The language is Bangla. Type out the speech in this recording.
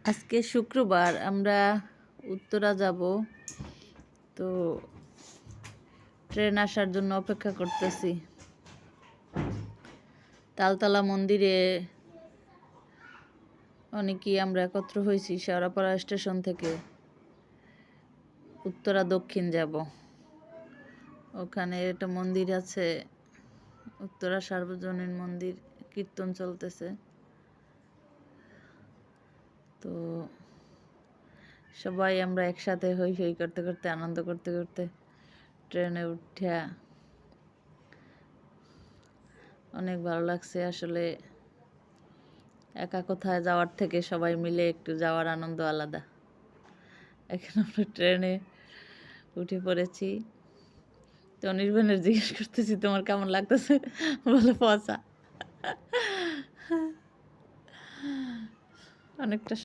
আজকে শুক্রবার, আমরা উত্তরা যাব। তো ট্রেন আসার জন্য অপেক্ষা করতেছি। তালতলা মন্দিরে অনেকেই আমরা একত্র হয়েছি শেওড়াপাড়া স্টেশন থেকে। উত্তরা দক্ষিণ যাব। ওখানে একটা মন্দির আছে, উত্তরা সার্বজনীন মন্দির, কীর্তন চলতেছে। তো সবাই আমরা একসাথে হই হই করতে করতে, আনন্দ করতে করতে ট্রেনে উঠা অনেক ভালো লাগছে। আসলে একা কোথায় যাওয়ার থেকে সবাই মিলে একটু যাওয়ার আনন্দ আলাদা। এখন আমরা ট্রেনে উঠে পড়েছি। তো অনির্বাণের জিজ্ঞেস করতেছি, তোমার কেমন লাগতেছে? বলে পচা। অনেকটা